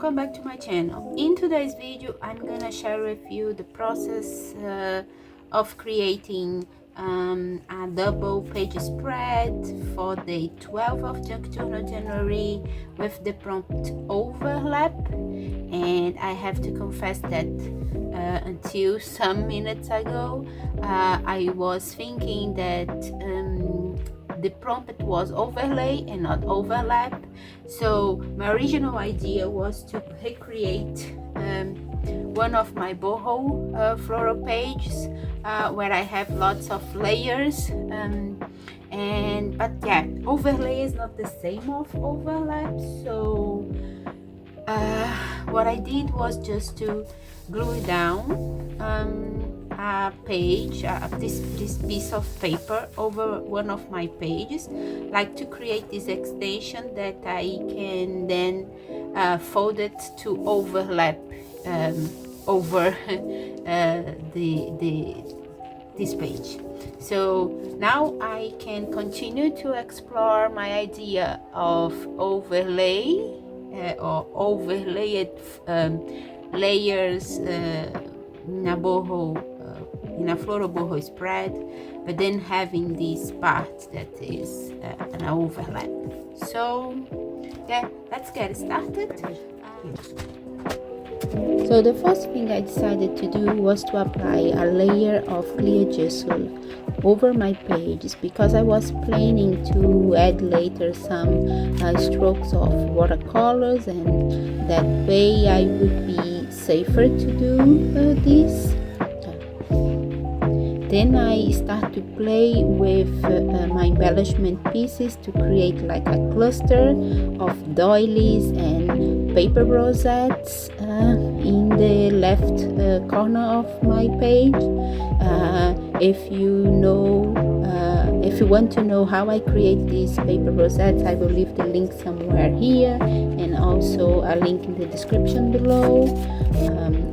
welcome back to my channel. In today's video I'm gonna share with you the process of creating a double page spread for the 12th of January with the prompt overlap. And I have to confess that until some minutes ago I was thinking that the prompt was overlay and not overlap. So my original idea was to recreate one of my boho floral pages where I have lots of layers, but yeah, overlay is not the same of overlap. So what I did was just to glue down a page, this piece of paper over one of my pages, like to create this extension that I can then fold it to overlap over this page. So now I can continue to explore my idea of overlay or overlaid layers in a boho, in a floral boho spread, but then having this part that is an overlap. So yeah, let's get started. So the first thing I decided to do was to apply a layer of clear gesso over my pages, because I was planning to add later some strokes of watercolors, and that way I would be safer to do this. Then I start to play with my embellishment pieces to create like a cluster of doilies and paper rosettes in the left corner of my page. If you want to know how I create these paper rosettes, I will leave the link somewhere here, and also a link in the description below.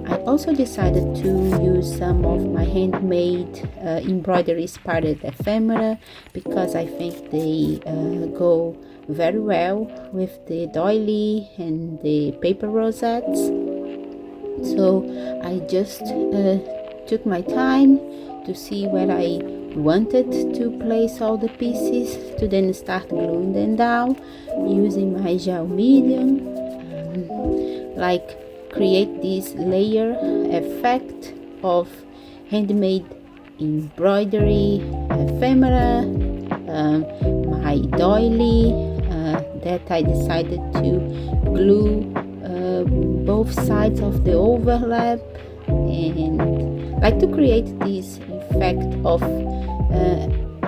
I also decided to use some of my handmade embroidery inspired ephemera, because I think they go very well with the doily and the paper rosettes. So I just took my time to see where I wanted to place all the pieces, to then start gluing them down using my gel medium, like create this layer effect of handmade embroidery ephemera, my doily that I decided to glue both sides of the overlap, and like to create this effect of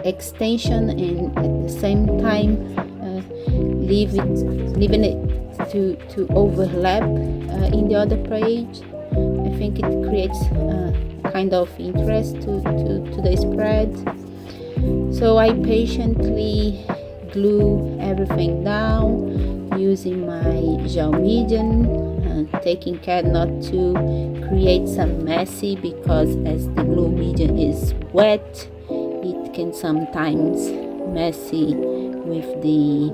extension, and at the same time leaving it to overlap in the other page. I think it creates kind of interest to the spread. So I patiently glue everything down using my gel medium, taking care not to create some messy, because as the glue medium is wet, it can sometimes messy with the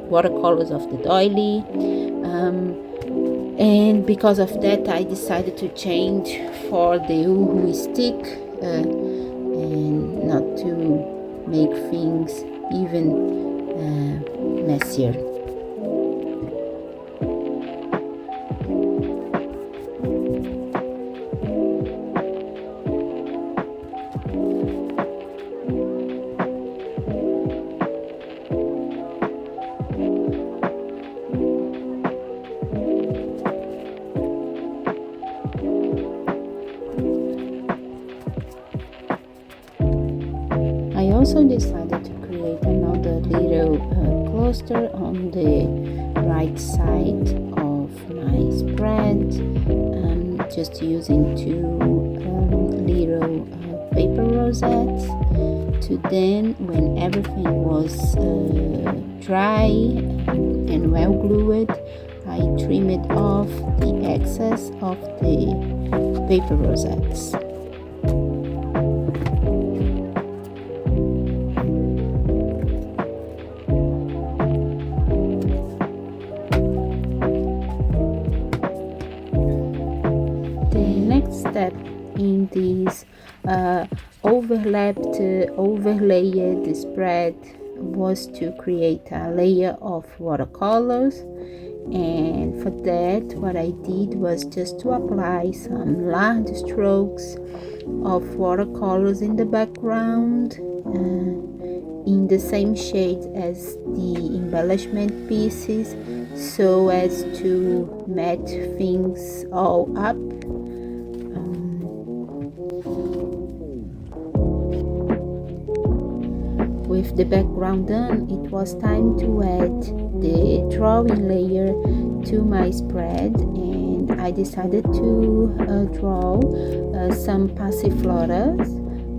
watercolors of the doily, and because of that I decided to change for the uhu stick, and not to make things even messier. I also decided to create another little cluster on the right side of my spread, just using two little paper rosettes, to then, when everything was dry and well glued, I trimmed off the excess of the paper rosettes. step in this overlayed spread was to create a layer of watercolors. And for that, what I did was just to apply some large strokes of watercolors in the background in the same shade as the embellishment pieces, so as to match things all up. With the background done, it was time to add the drawing layer to my spread, and I decided to draw some passifloras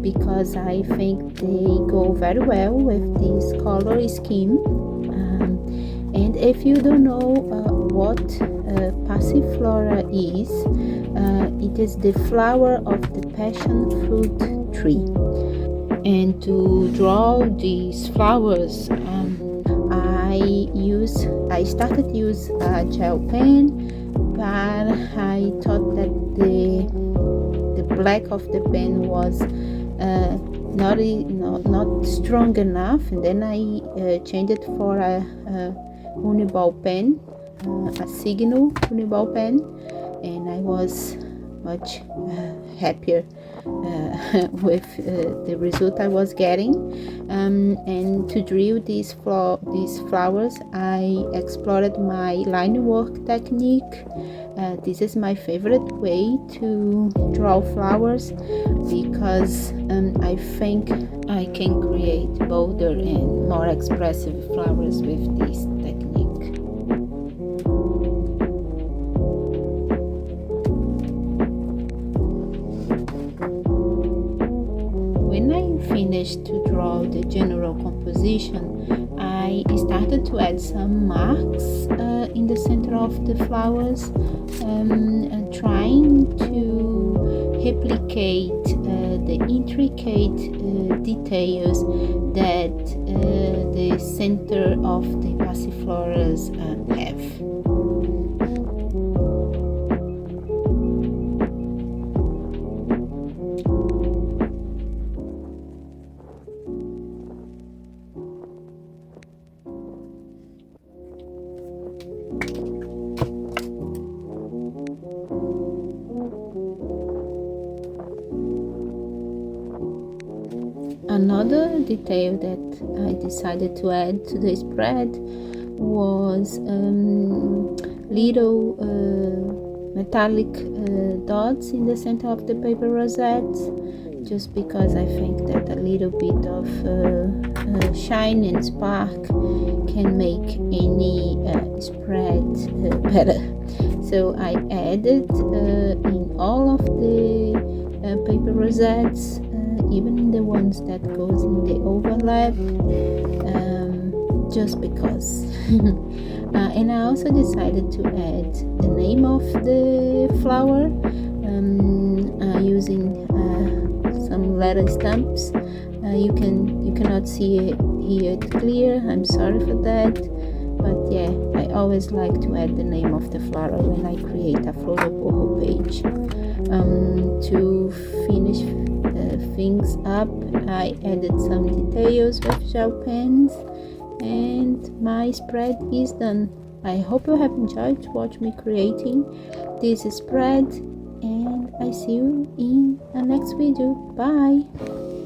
because I think they go very well with this color scheme. And if you don't know what passiflora is, it is the flower of the passion fruit tree. And to draw these flowers, I started use a gel pen, but I thought that the black of the pen was not strong enough, and then I changed it for a Uniball pen, a Signal Uniball pen, and I was much happier with the result I was getting. And to draw these flowers, I explored my line work technique. This is my favorite way to draw flowers because I think I can create bolder and more expressive flowers with this technique. When I finished to draw the general composition, I started to add some marks in the center of the flowers, trying to replicate the intricate details that the center of the passifloras have. Another detail that I decided to add to the spread was little metallic dots in the center of the paper rosettes, just because I think that a little bit of shine and spark can make any spread better. So I added in all of the paper rosettes, even in the ones that goes in the overlap, just because. And I also decided to add the name of the flower using some letter stamps. You cannot see it here clear. I'm sorry for that, but yeah, I always like to add the name of the flower when I create a Floral Boho page. To finish things up, I added some details with gel pens, and my spread is done. I hope you have enjoyed to watch me creating this spread, and I see you in the next video. Bye.